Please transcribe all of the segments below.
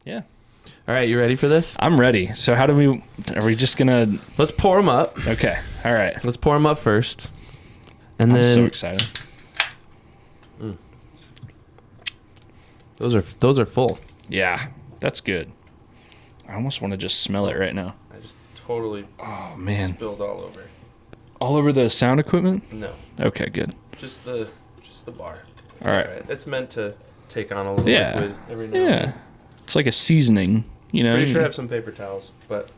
Yeah. All right, you ready for this? I'm ready. So are we just going to... Let's pour them up. Okay. All right. Let's pour them up first. And I'm then so excited. Those are full. Yeah, that's good. I almost want to just smell it right now. I just totally spilled all over. All over the sound equipment? No. Okay, good. Just the bar. All right. It's meant to take on a little liquid every now and Yeah. then. It's like a seasoning, you know? Pretty sure I have some paper towels, but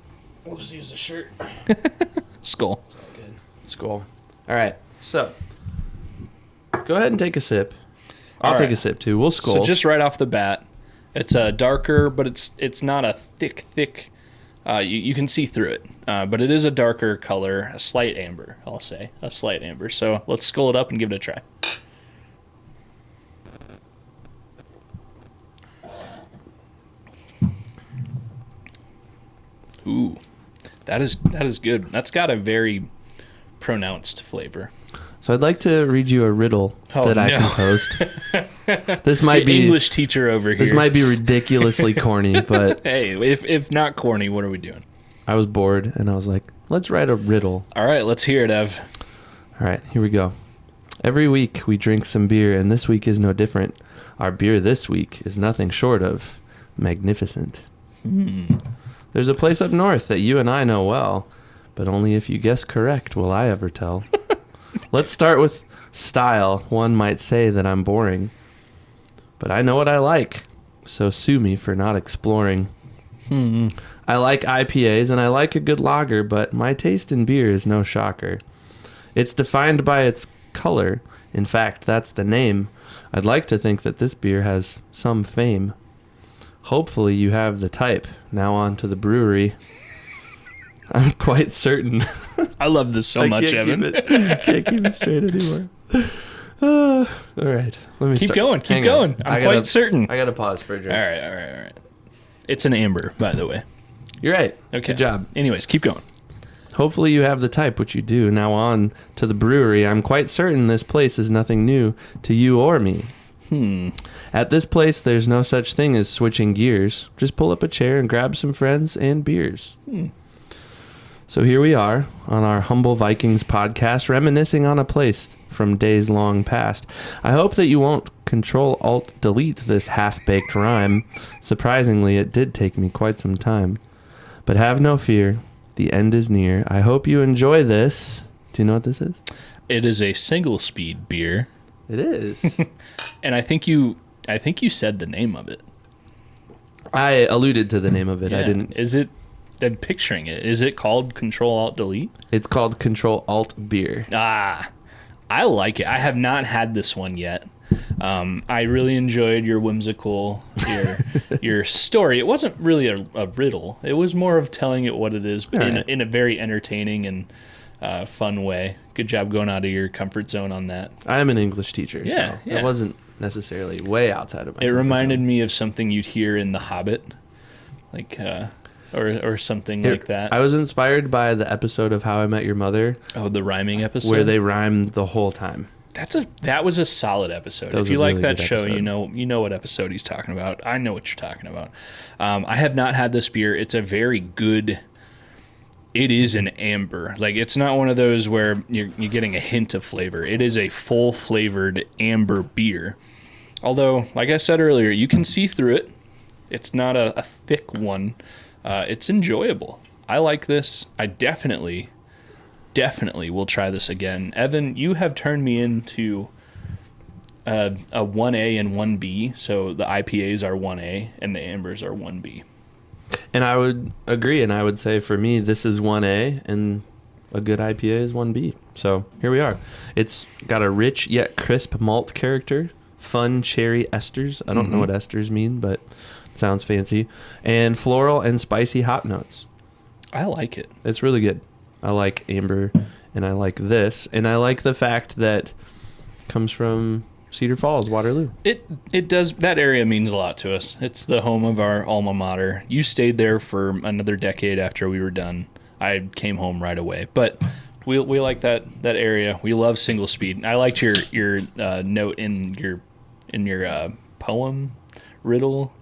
we'll just use the shirt. Skol. It's all good. Skol. All right. So, go ahead and take a sip. I'll take a sip too. We'll skol. So just right off the bat, it's a darker, but it's not a thick. You can see through it, but it is a darker color, a slight amber. I'll say a slight amber. So let's skol it up and give it a try. Ooh, that is good. That's got a very pronounced flavor. So I'd like to read you a riddle that I composed. This might be English teacher over here. This might be ridiculously corny, but hey, if not corny, what are we doing? I was bored and I was like, let's write a riddle. All right, let's hear it, Ev. All right, here we go. Every week we drink some beer, and this week is no different. Our beer this week is nothing short of magnificent. There's a place up north that you and I know well, but only if you guess correct will I ever tell. Let's start with style. One might say that I'm boring, but I know what I like, so sue me for not exploring. I like IPAs and I like a good lager, but my taste in beer is no shocker. It's defined by its color. In fact, that's the name. I'd like to think that this beer has some fame. Hopefully you have the type. Now on to the brewery. I'm quite certain. I love this so much, Evan. Can't keep it straight anymore. All right. Let me Keep start. going. Hang Keep on. going. I'm quite certain. I got to pause for a drink. All right. It's an amber, by the way. You're right. Okay. Good job. Anyways, keep going. Hopefully you have the type, which you do. Now on to the brewery. I'm quite certain this place is nothing new to you or me. At this place, there's no such thing as switching gears. Just pull up a chair and grab some friends and beers. So here we are on our Humble Vikings podcast, reminiscing on a place from days long past. I hope that you won't Ctrl-Alt-Delete this half-baked rhyme. Surprisingly, it did take me quite some time. But have no fear, the end is near. I hope you enjoy this. Do you know what this is? It is a SingleSpeed beer. It is. And I think you said the name of it. I alluded to the name of it. Yeah. I didn't. Is it? I'm picturing it. Is it called Ctrl-Alt-Delete? It's called Ctrl-Alt-Beer. Ah, I like it. I have not had this one yet. I really enjoyed your whimsical, your story. It wasn't really a riddle. It was more of telling it what it is, but in a very entertaining and fun way. Good job going out of your comfort zone on that. I am an English teacher, Yeah. It wasn't necessarily way outside of my It comfort reminded zone. me of something you'd hear in The Hobbit, like or something like that. I was inspired by the episode of How I Met Your Mother. Oh, the rhyming episode Where they rhyme the whole time. That was a solid episode. That was if you a like really that good show, episode. you know what episode he's talking about. I know what you're talking about. I have not had this beer. It's a very good. It is an amber. Like, it's not one of those where you're getting a hint of flavor. It is a full flavored amber beer. Although, like I said earlier, you can see through it. It's not a thick one. It's enjoyable. I like this. I definitely will try this again. Evan, you have turned me into a 1A and 1B. So the IPAs are 1A and the ambers are 1B. And I would agree, and I would say for me, this is 1A, and a good IPA is 1B. So here we are. It's got a rich yet crisp malt character, fun cherry esters. I don't know what esters mean, but it sounds fancy. And floral and spicy hop notes. I like it. It's really good. I like amber, and I like this, and I like the fact that it comes from Cedar Falls, Waterloo. It does. That area means a lot to us. It's the home of our alma mater. You stayed there for another decade after we were done. I came home right away, but we like that area. We love SingleSpeed. I liked your note in your poem riddle.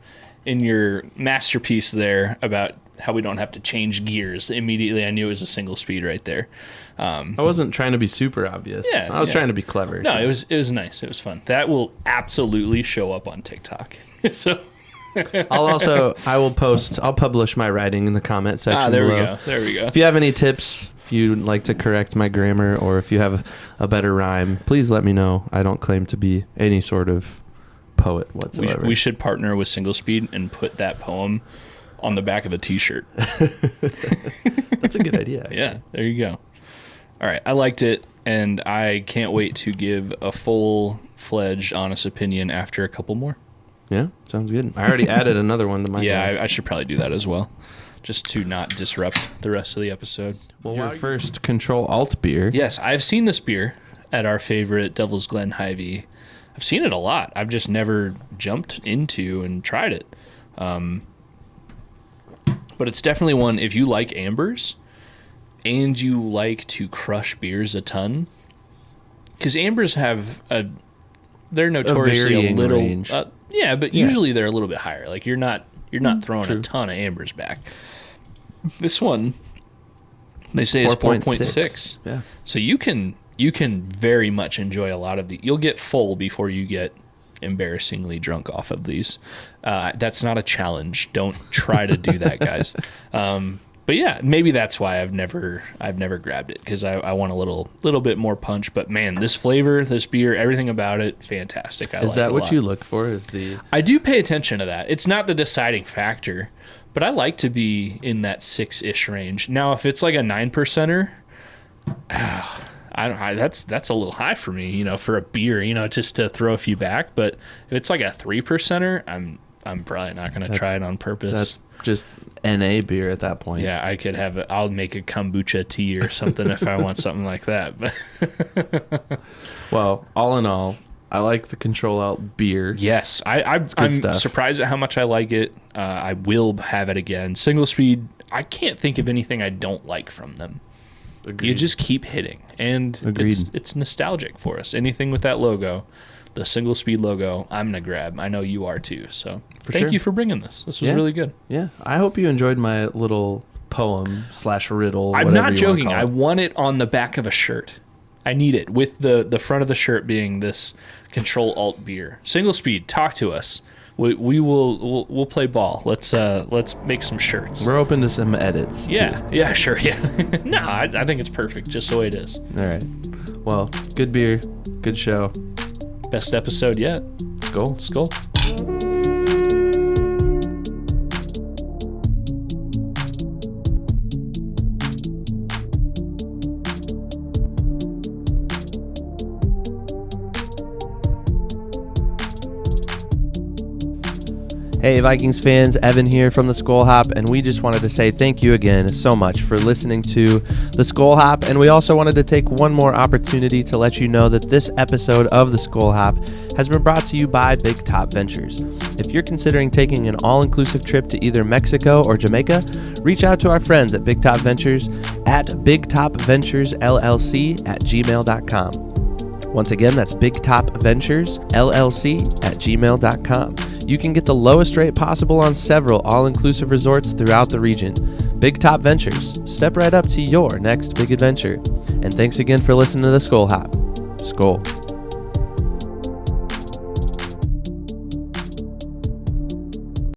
masterpiece there about how we don't have to change gears immediately, I knew it was a single speed right there. I wasn't trying to be super obvious. Yeah, I was trying to be clever. No, too. it was nice. It was fun. That will absolutely show up on TikTok. So I'll publish my writing in the comment section below. There we go. If you have any tips, if you'd like to correct my grammar, or if you have a better rhyme, please let me know. I don't claim to be any sort of poet whatsoever. We should partner with SingleSpeed and put that poem on the back of a t-shirt. That's a good idea, actually. Yeah, there you go. All right, I liked it, and I can't wait to give a full-fledged, honest opinion after a couple more. Yeah, sounds good. I already added another one to my glass. I should probably do that as well, just to not disrupt the rest of the episode. Well, your first Ctrl-Alt beer. Yes, I've seen this beer at our favorite Devil's Glen Hy-Vee. I've seen it a lot. I've just never jumped into and tried it. But it's definitely one, if you like ambers and you like to crush beers a ton, because ambers have they're notoriously a little range. But usually they're a little bit higher. Like you're not throwing a ton of ambers back. This one, they say is 4.6. Yeah. So you can very much enjoy a lot of the. You'll get full before you get embarrassingly drunk off of these. That's not a challenge. Don't try to do that, guys. But yeah, maybe that's why I've never grabbed it, because I want a little bit more punch. But man, this flavor, this beer, everything about it, fantastic. Is that what you look for? I do pay attention to that. It's not the deciding factor, but I like to be in that 6-ish range. Now, if it's like a 9%er, that's a little high for me, for a beer, just to throw a few back. But if it's like a 3%er, I'm probably not going to try it on purpose. That's just NA beer at that point. Yeah, I could have it. I'll make a kombucha tea or something if I want something like that. But well, all in all, I like the Ctrl-Alt beer. Yes, I'm surprised at how much I like it. I will have it again. SingleSpeed, I can't think of anything I don't like from them. Agreed. You just keep hitting, and it's nostalgic for us. Anything with that logo, the SingleSpeed logo, I'm gonna grab. I know you are too. So thank you for bringing this. This was really good. Yeah, I hope you enjoyed my little poem/riddle. I'm not joking. I want it on the back of a shirt. I need it with the front of the shirt being this Ctrl-Alt beer. SingleSpeed, talk to us. We'll play ball. Let's make some shirts. We're open to some edits. Yeah, sure. Yeah. No, I think it's perfect just the way it is. All right. Well, good beer, good show. Best episode yet. Skol. Hey Vikings fans, Evan here from the Skol Hop, and we just wanted to say thank you again so much for listening to the Skol Hop, and we also wanted to take one more opportunity to let you know that this episode of the Skol Hop has been brought to you by Big Top Ventures. If you're considering taking an all-inclusive trip to either Mexico or Jamaica, reach out to our friends at Big Top Ventures at bigtopventuresllc@gmail.com. Once again, that's bigtopventuresllc@gmail.com. You can get the lowest rate possible on several all-inclusive resorts throughout the region. Big Top Ventures. Step right up to your next big adventure. And thanks again for listening to the Skol Hop. Skol.